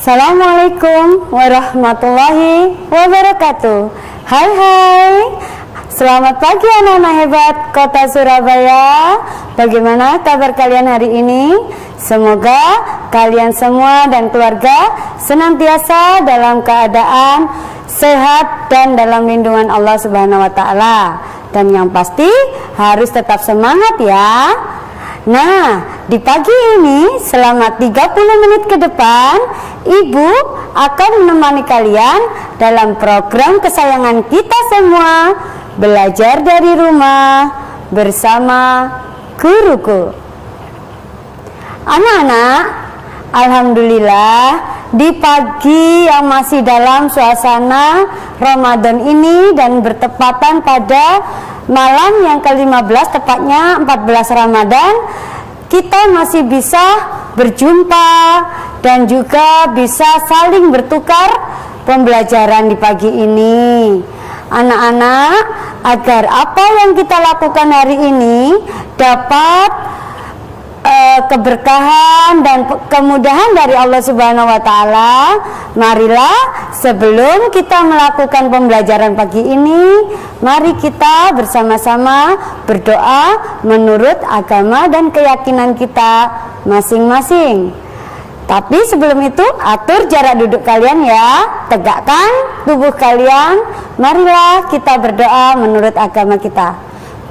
Assalamualaikum warahmatullahi wabarakatuh. Hai, selamat pagi anak-anak hebat kota Surabaya. Bagaimana kabar kalian hari ini? Semoga kalian semua dan keluarga senantiasa dalam keadaan sehat dan dalam lindungan Allah Subhanahu wa Ta'ala. Dan yang pasti harus tetap semangat ya. Nah, di pagi ini selama 30 menit ke depan Ibu akan menemani kalian dalam program kesayangan kita semua, belajar dari rumah bersama guruku. Anak-anak, alhamdulillah di pagi yang masih dalam suasana Ramadan ini dan bertepatan pada malam yang ke-15, tepatnya 14 Ramadan, kita masih bisa berjumpa dan juga bisa saling bertukar pembelajaran di pagi ini. Anak-anak, agar apa yang kita lakukan hari ini dapat keberkahan dan kemudahan dari Allah Subhanahu wa Ta'ala, marilah sebelum kita melakukan pembelajaran pagi ini, mari kita bersama-sama berdoa menurut agama dan keyakinan kita masing-masing. Tapi sebelum itu, atur jarak duduk kalian ya, tegakkan tubuh kalian. Marilah kita berdoa menurut agama kita.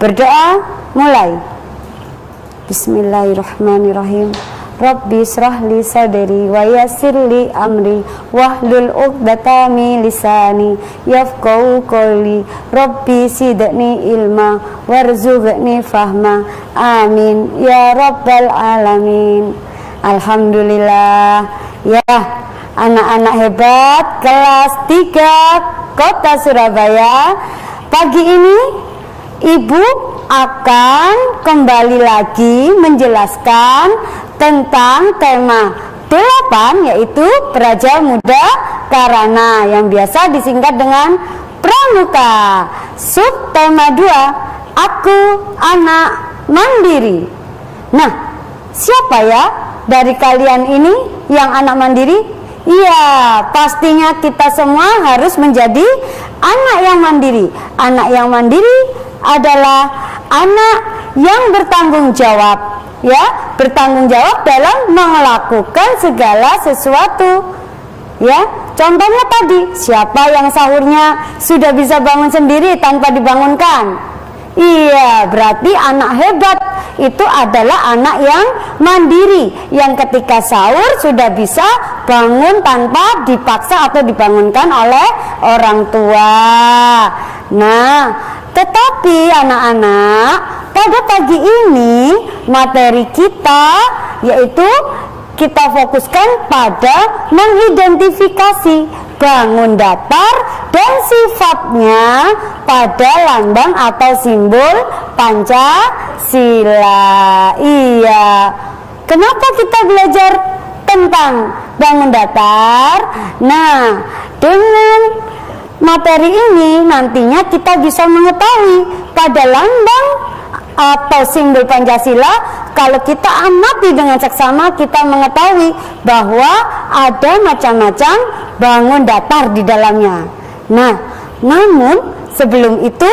Berdoa, mulai. Bismillahirrahmanirrahim. Rabbi israh li sadri wa yassir li amri wahlul 'uqdatam min lisani yafqahu qawli. Rabbi zidni ilma warzuqni fahma. Amin ya rabbal alamin. Alhamdulillah. Ya, anak-anak hebat kelas 3 Kota Surabaya, pagi ini Ibu akan kembali lagi menjelaskan tentang tema 8, yaitu Praja Muda Karana yang biasa disingkat dengan Pramuka. Subtema 2, Aku Anak Mandiri. Nah, siapa ya dari kalian ini yang anak mandiri? Iya, pastinya kita semua harus menjadi anak yang mandiri. Anak yang mandiri adalah anak yang bertanggung jawab, ya, bertanggung jawab dalam melakukan segala sesuatu. Ya, contohnya tadi, siapa yang sahurnya sudah bisa bangun sendiri tanpa dibangunkan? Iya, berarti anak hebat itu adalah anak yang mandiri, yang ketika sahur sudah bisa bangun tanpa dipaksa atau dibangunkan oleh orang tua. Nah, tetapi anak-anak, pada pagi ini materi kita yaitu kita fokuskan pada mengidentifikasi bangun datar dan sifatnya pada lambang atau simbol Pancasila. Iya. Kenapa kita belajar tentang bangun datar? Nah, dengan materi ini nantinya kita bisa mengetahui pada lambang atau simbol Pancasila. Kalau kita amati dengan seksama, kita mengetahui bahwa ada macam-macam bangun datar di dalamnya. Nah, namun sebelum itu,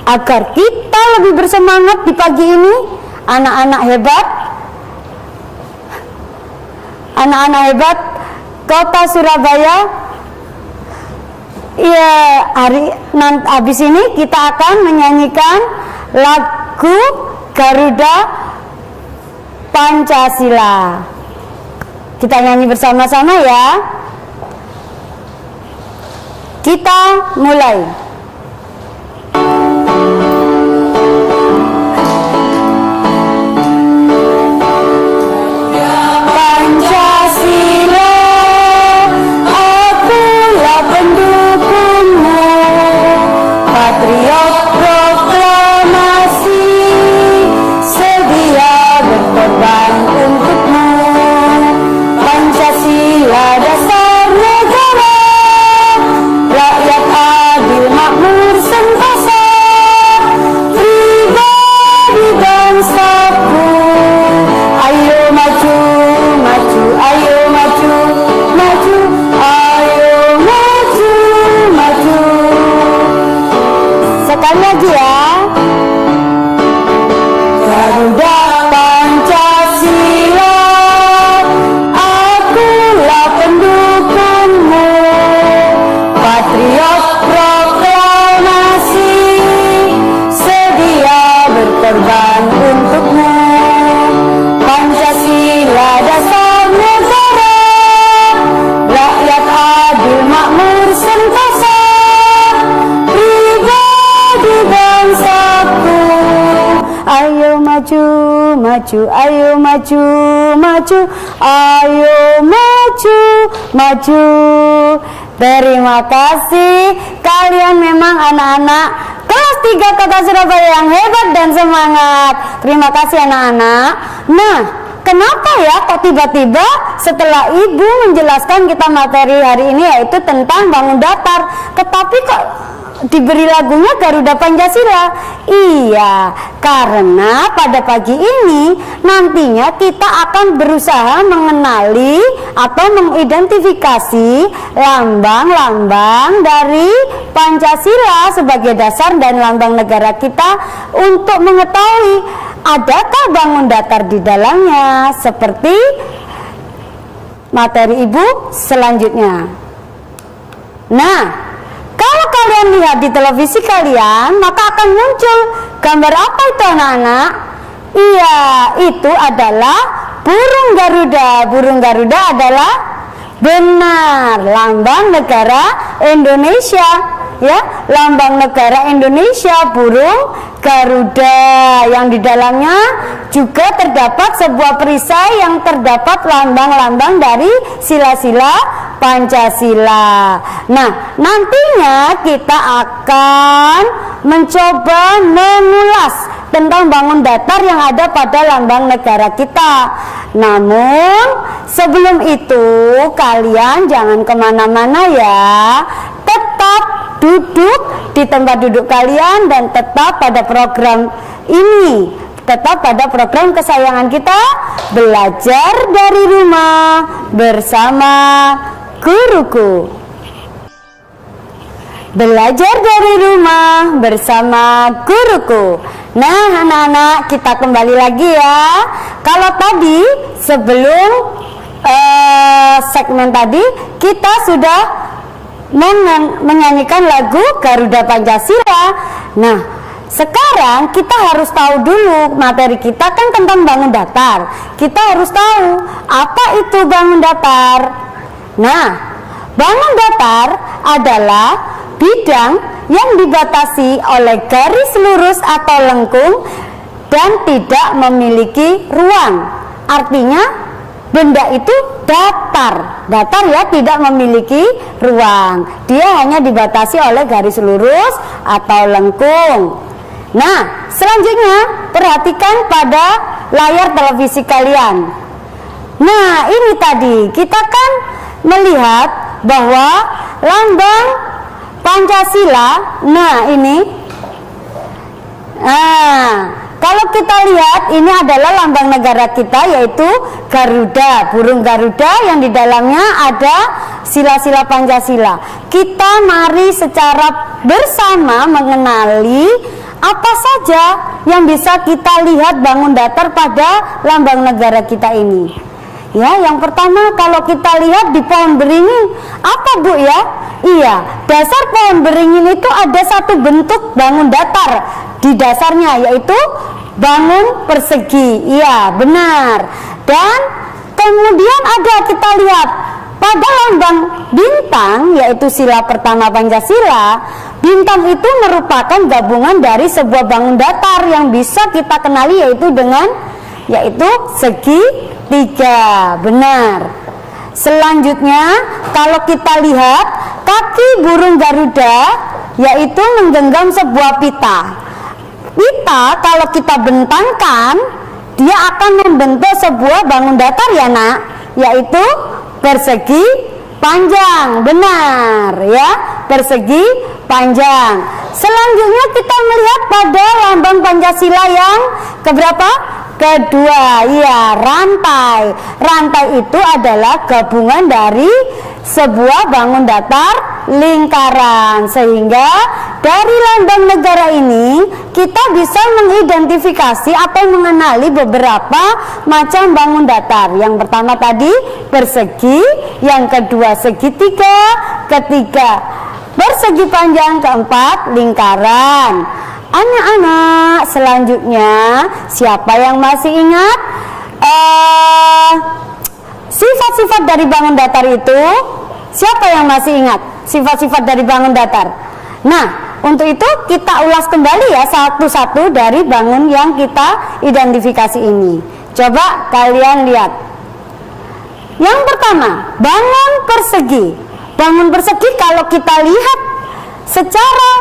agar kita lebih bersemangat di pagi ini, anak-anak hebat Kota Surabaya, ya, habis ini kita akan menyanyikan lagu Garuda Pancasila. Kita nyanyi bersama-sama ya. Kita mulai. Pancasila dasar negara, rakyat adil maju, ayo maju, maju, ayo maju, maju. Terima kasih, kalian memang anak-anak kelas 3 Kota Surabaya yang hebat dan semangat. Terima kasih anak-anak. Nah, kenapa ya kok tiba-tiba setelah ibu menjelaskan kita materi hari ini yaitu tentang bangun datar, tetapi kok diberi lagunya Garuda Pancasila? Iya, karena pada pagi ini nantinya kita akan berusaha mengenali atau mengidentifikasi lambang-lambang dari Pancasila sebagai dasar dan lambang negara kita untuk mengetahui adakah bangun datar di dalamnya, seperti materi ibu selanjutnya. Nah, kalau kalian lihat di televisi kalian, maka akan muncul gambar apa itu anak-anak? Iya, itu adalah burung Garuda. Burung Garuda adalah benar lambang negara Indonesia, ya, lambang negara Indonesia, burung Garuda, yang di dalamnya juga terdapat sebuah perisai yang terdapat lambang-lambang dari sila-sila Pancasila. Nah, nantinya kita akan mencoba mengulas tentang bangun datar yang ada pada lambang negara kita. Namun sebelum itu kalian jangan kemana-mana ya, tetap duduk di tempat duduk kalian dan tetap pada program ini, tetap pada program kesayangan kita, belajar dari rumah bersama guruku. Belajar dari rumah bersama guruku. Nah anak-anak, kita kembali lagi ya. Kalau tadi sebelum segmen tadi kita sudah menyanyikan lagu Garuda Pancasila. Nah, sekarang kita harus tahu dulu, materi kita kan tentang bangun datar. Kita harus tahu apa itu bangun datar. Nah, bangun datar adalah bidang yang dibatasi oleh garis lurus atau lengkung dan tidak memiliki ruang. Artinya benda itu datar. Datar ya, tidak memiliki ruang. Dia hanya dibatasi oleh garis lurus atau lengkung. Nah, selanjutnya perhatikan pada layar televisi kalian. Nah, ini tadi kita kan melihat bahwa lambang Pancasila. Nah, ini. Nah, kalau kita lihat ini adalah lambang negara kita yaitu Garuda, burung Garuda yang di dalamnya ada sila-sila Pancasila. Kita mari secara bersama mengenali apa saja yang bisa kita lihat bangun datar pada lambang negara kita ini. Ya, yang pertama kalau kita lihat di pohon beringin, apa Bu ya? Iya, dasar pohon beringin itu ada satu bentuk bangun datar di dasarnya yaitu bangun persegi. Iya, benar. Dan kemudian ada kita lihat pada lambang bintang yaitu sila pertama Pancasila. Bintang itu merupakan gabungan dari sebuah bangun datar yang bisa kita kenali yaitu segitiga. Benar. Selanjutnya kalau kita lihat kaki burung Garuda yaitu menggenggam sebuah pita. Pita kalau kita bentangkan dia akan membentuk sebuah bangun datar ya nak, yaitu persegi panjang. Benar ya, persegi panjang. Selanjutnya kita melihat pada lambang Pancasila yang keberapa? Kedua, ya, rantai. Rantai itu adalah gabungan dari sebuah bangun datar lingkaran, sehingga dari lambang negara ini kita bisa mengidentifikasi atau mengenali beberapa macam bangun datar. Yang pertama tadi persegi, yang kedua segitiga, ketiga persegi panjang, keempat lingkaran. Anak-anak, selanjutnya siapa yang masih ingat sifat-sifat dari bangun datar itu? Siapa yang masih ingat sifat-sifat dari bangun datar? Nah, untuk itu kita ulas kembali ya satu-satu dari bangun yang kita identifikasi ini. Coba kalian lihat. Yang pertama, bangun persegi. Bangun persegi kalau kita lihat secara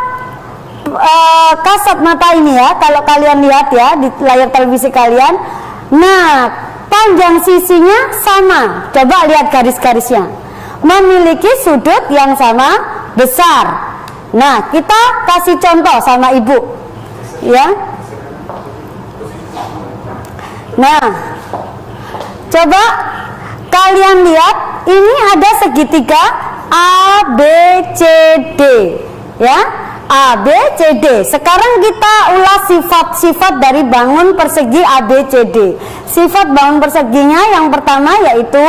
kasat mata ini ya, kalau kalian lihat ya di layar televisi kalian, nah panjang sisinya sama. Coba lihat garis-garisnya, memiliki sudut yang sama besar. Nah, kita kasih contoh sama ibu ya. Nah, coba kalian lihat, ini ada segitiga A, B, C, D ya, A, B, C, D. Sekarang kita ulas sifat-sifat dari bangun persegi A, B, C, D. Sifat bangun perseginya yang pertama yaitu,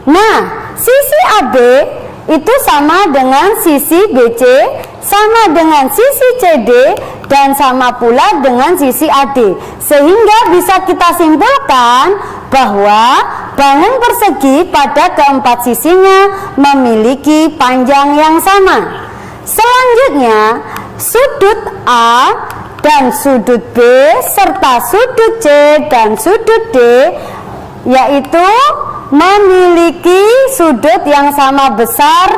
nah, sisi AB itu sama dengan sisi BC, sama dengan sisi CD, dan sama pula dengan sisi AD. Sehingga bisa kita simpulkan bahwa bangun persegi pada keempat sisinya memiliki panjang yang sama. Selanjutnya, sudut A dan sudut B serta sudut C dan sudut D yaitu memiliki sudut yang sama besar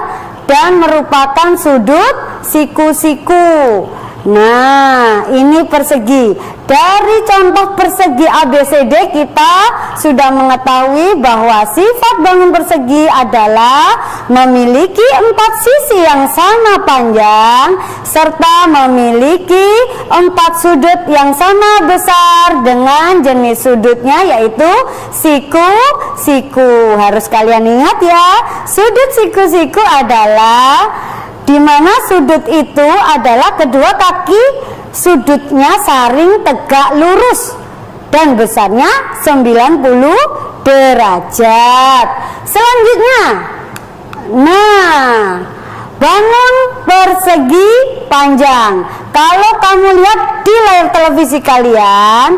dan merupakan sudut siku-siku. Nah, ini persegi. Dari contoh persegi ABCD kita sudah mengetahui bahwa sifat bangun persegi adalah memiliki 4 sisi yang sama panjang serta memiliki 4 sudut yang sama besar dengan jenis sudutnya yaitu siku-siku. Harus kalian ingat ya, sudut siku-siku adalah di mana sudut itu adalah kedua kaki sudutnya saling tegak lurus dan besarnya 90 derajat. Selanjutnya, nah, bangun persegi panjang. Kalau kamu lihat di layar televisi kalian,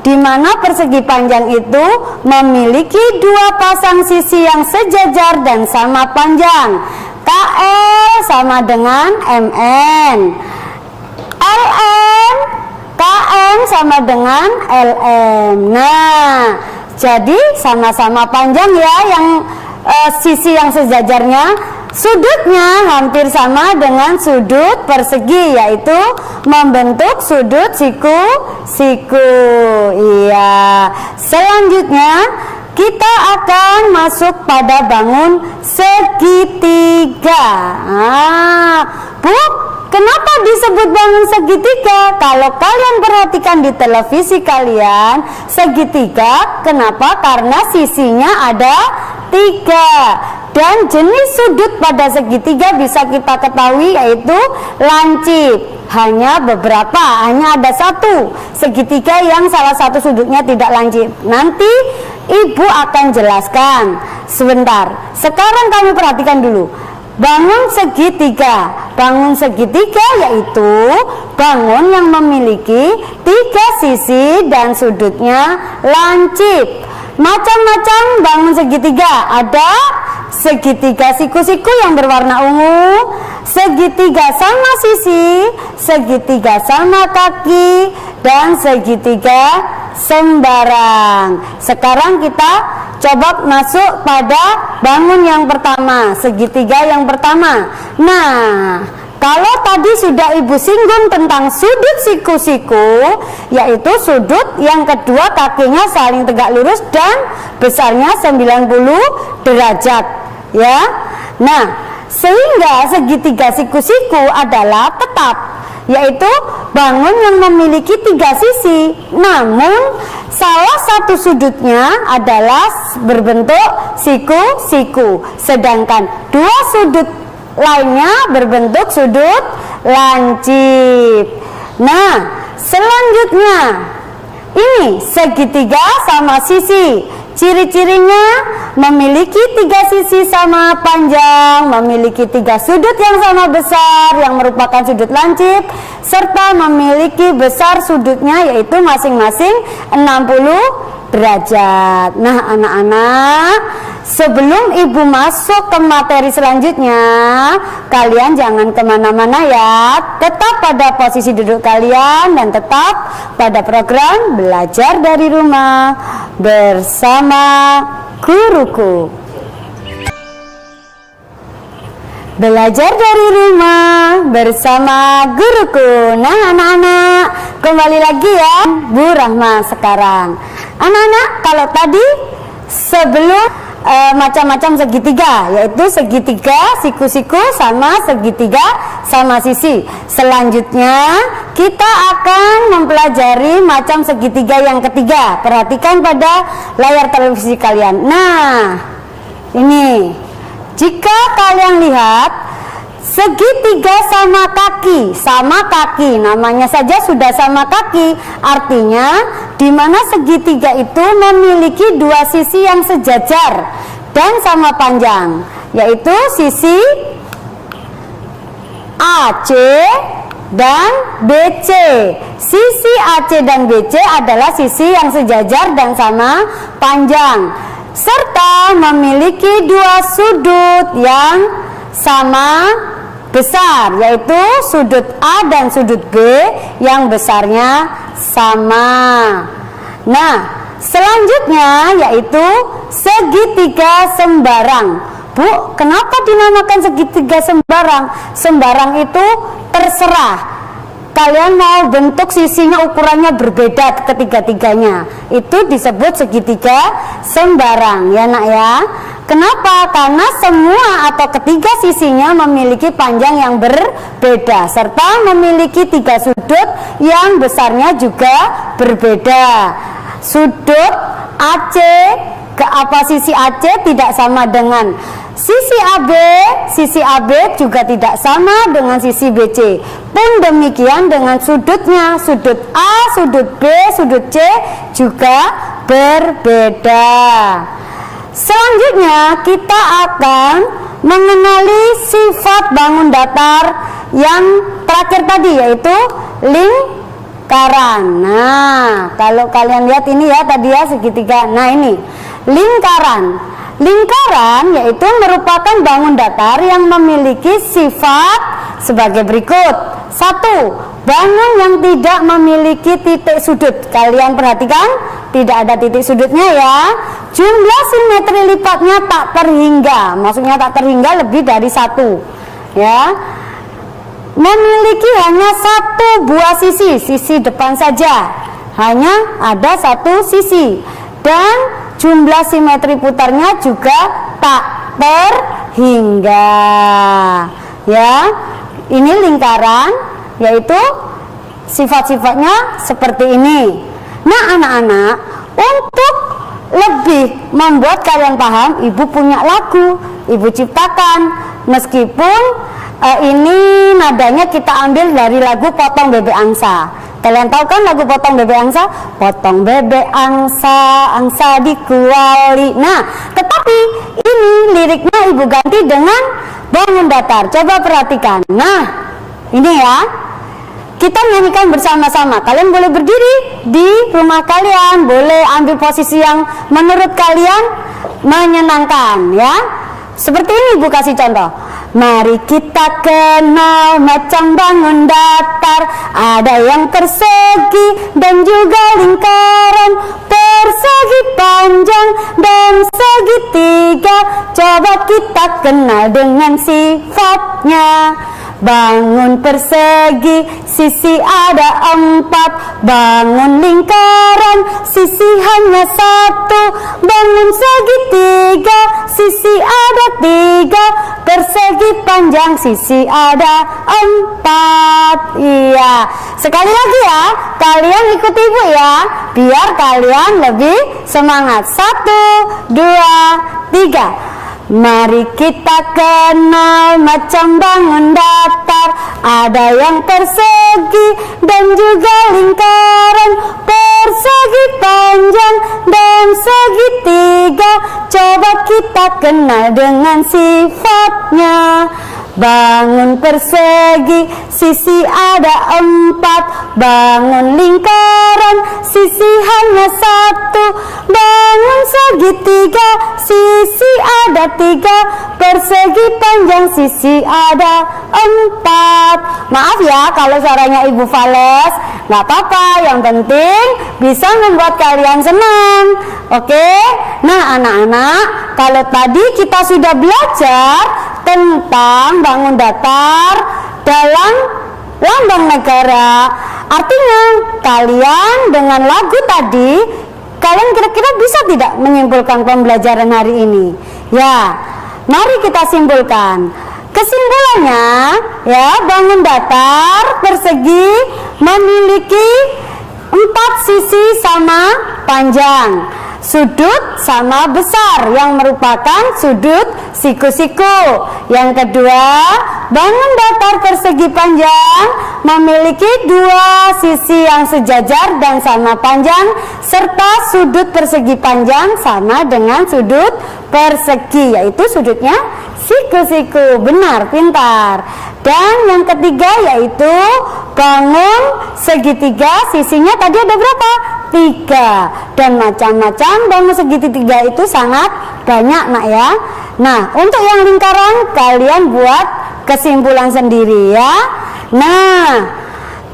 di mana persegi panjang itu memiliki 2 pasang sisi yang sejajar dan sama panjang. KL sama dengan MN, LN, KN sama dengan LM. Nah, jadi sama-sama panjang ya, yang sisi yang sejajarnya. Sudutnya hampir sama dengan sudut persegi, yaitu membentuk sudut siku-siku. Iya. Selanjutnya kita akan masuk pada bangun segitiga. Bu, kenapa disebut bangun segitiga? Kalau kalian perhatikan di televisi kalian, segitiga, kenapa? Karena sisinya ada 3. Dan jenis sudut pada segitiga bisa kita ketahui yaitu lancip. Hanya beberapa, hanya ada 1 segitiga yang salah satu sudutnya tidak lancip. Nanti ibu akan jelaskan sebentar. Sekarang kamu perhatikan dulu. Bangun segitiga. Bangun segitiga yaitu bangun yang memiliki 3 sisi dan sudutnya lancip. Macam-macam bangun segitiga. Ada segitiga siku-siku yang berwarna ungu, segitiga sama sisi, segitiga sama kaki, dan segitiga sembarang. Sekarang kita coba masuk pada bangun yang pertama, segitiga yang pertama. Nah, kalau tadi sudah ibu singgung tentang sudut siku-siku, yaitu sudut yang kedua kakinya saling tegak lurus dan besarnya 90 derajat ya. Nah, sehingga segitiga siku-siku adalah tetap, yaitu bangun yang memiliki 3 sisi, namun salah satu sudutnya adalah berbentuk siku-siku, sedangkan 2 sudut lainnya berbentuk sudut lancip. Nah, selanjutnya ini segitiga sama sisi. Ciri-cirinya memiliki 3 sisi sama panjang, memiliki 3 sudut yang sama besar yang merupakan sudut lancip, serta memiliki besar sudutnya yaitu masing-masing 60 derajat. Nah anak-anak, sebelum ibu masuk ke materi selanjutnya, kalian jangan kemana-mana ya, tetap pada posisi duduk kalian dan tetap pada program belajar dari rumah bersama guruku. Belajar dari rumah bersama guruku. Nah anak-anak, kembali lagi ya Bu Rahma sekarang. Anak-anak, kalau tadi sebelum macam-macam segitiga, yaitu segitiga siku-siku sama segitiga sama sisi. Selanjutnya kita akan mempelajari macam segitiga yang ketiga. Perhatikan pada layar televisi kalian. Nah ini, jika kalian lihat segitiga sama kaki, namanya saja sudah sama kaki, artinya di mana segitiga itu memiliki dua sisi yang sejajar dan sama panjang, yaitu sisi AC dan BC. Sisi AC dan BC adalah sisi yang sejajar dan sama panjang, serta memiliki dua sudut yang sama besar, yaitu sudut A dan sudut B yang besarnya sama. Nah, selanjutnya yaitu segitiga sembarang. Bu, kenapa dinamakan segitiga sembarang? Sembarang itu terserah. Kalian mau bentuk sisinya ukurannya berbeda ketiga-tiganya, itu disebut segitiga sembarang ya nak ya. Kenapa? Karena semua atau ketiga sisinya memiliki panjang yang berbeda serta memiliki tiga sudut yang besarnya juga berbeda. Sudut AC ke sisi AC tidak sama dengan sisi AB juga tidak sama dengan sisi BC. Pun demikian dengan sudutnya, sudut A, sudut B, sudut C juga berbeda. Selanjutnya kita akan mengenali sifat bangun datar yang terakhir tadi, yaitu lingkaran. Nah, kalau kalian lihat ini ya tadi ya segitiga. Nah ini lingkaran. Lingkaran yaitu merupakan bangun datar yang memiliki sifat sebagai berikut. 1. Bangun yang tidak memiliki titik sudut. Kalian perhatikan, tidak ada titik sudutnya ya. Jumlah simetri lipatnya tak terhingga. Maksudnya tak terhingga lebih dari 1 ya. Memiliki hanya satu buah sisi depan saja. Hanya ada satu sisi. Dan jumlah simetri putarnya juga tak terhingga ya. Ini lingkaran, yaitu sifat-sifatnya seperti ini. Nah anak-anak, untuk lebih membuat kalian paham, ibu punya lagu, ibu ciptakan. Meskipun ini nadanya kita ambil dari lagu Potong Bebek Angsa. Kalian tahu kan lagu Potong Bebek Angsa? Potong bebek angsa, angsa dikuali. Nah, tetapi ini liriknya ibu ganti dengan bangun datar. Coba perhatikan. Nah, ini ya. Kita nyanyikan bersama-sama. Kalian boleh berdiri di rumah kalian, boleh ambil posisi yang menurut kalian menyenangkan ya. Seperti ini ibu kasih contoh. Mari kita kenal macam bangun datar. Ada yang persegi dan juga lingkaran, persegi panjang dan segitiga. Coba kita kenal dengan sifatnya. Bangun persegi, sisi ada 4. Bangun lingkaran, sisi hanya 1. Bangun segitiga, sisi ada 3. Persegi panjang, sisi ada 4. Iya, sekali lagi ya, kalian ikuti ibu ya, biar kalian lebih semangat. 1, 2, 3. Mari kita kenal macam bangun datar. Ada yang persegi dan juga lingkaran, persegi panjang dan segitiga. Coba kita kenal dengan sifatnya. Bangun persegi, sisi ada 4. Bangun lingkaran, sisi hanya 1. Bangun segitiga, sisi ada 3. Persegi panjang, sisi ada 4. Maaf ya kalau suaranya Ibu fales, nggak apa-apa, yang penting bisa membuat kalian senang. Oke, nah anak-anak, kalau tadi kita sudah belajar tentang bangun datar dalam lambang negara, artinya kalian dengan lagu tadi, kalian kira-kira bisa tidak menyimpulkan pembelajaran hari ini? Ya, mari kita simpulkan. Kesimpulannya, ya, bangun datar persegi memiliki 4 sisi sama panjang, sudut sama besar yang merupakan sudut siku-siku. Yang kedua, bangun datar persegi panjang memiliki 2 sisi yang sejajar dan sama panjang, serta sudut persegi panjang sama dengan sudut persegi, yaitu sudutnya siku-siku. Benar, pintar. Dan yang ketiga yaitu bangun segitiga, sisinya tadi ada berapa? 3. Dan macam-macam bangun segitiga itu sangat banyak nak ya. Nah, untuk yang lingkaran kalian buat kesimpulan sendiri ya. Nah,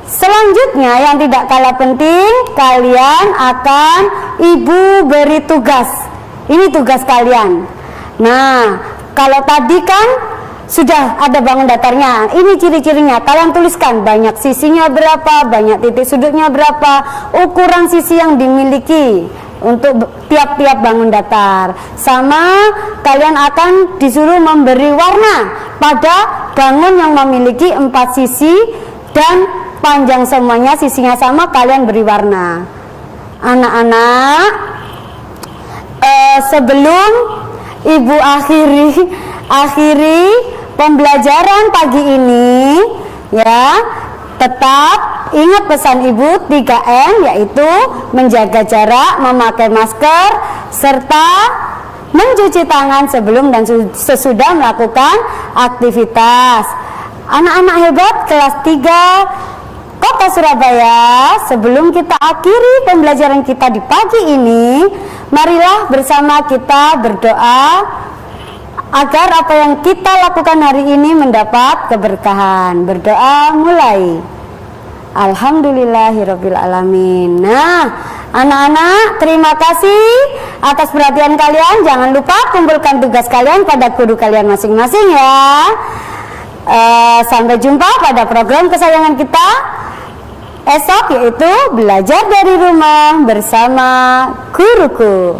selanjutnya yang tidak kalah penting, kalian akan Ibu beri tugas. Ini tugas kalian. Nah, kalau tadi kan sudah ada bangun datarnya, ini ciri-cirinya. Kalian tuliskan banyak sisinya berapa, banyak titik sudutnya berapa, ukuran sisi yang dimiliki untuk tiap-tiap bangun datar. Sama kalian akan disuruh memberi warna pada bangun yang memiliki 4 sisi dan panjang semuanya, sisinya sama, kalian beri warna. Anak-anak, sebelum Ibu akhiri pembelajaran pagi ini ya, tetap ingat pesan Ibu 3M, yaitu menjaga jarak, memakai masker, serta mencuci tangan sebelum dan sesudah melakukan aktivitas. Anak-anak hebat kelas 3 Kota Surabaya, sebelum kita akhiri pembelajaran kita di pagi ini, marilah bersama kita berdoa agar apa yang kita lakukan hari ini mendapat keberkahan. Berdoa mulai. Alhamdulillahirabbil alamin. Nah, anak-anak, terima kasih atas perhatian kalian. Jangan lupa kumpulkan tugas kalian pada guru kalian masing-masing ya. Sampai jumpa pada program kesayangan kita esok, yaitu belajar dari rumah bersama guruku.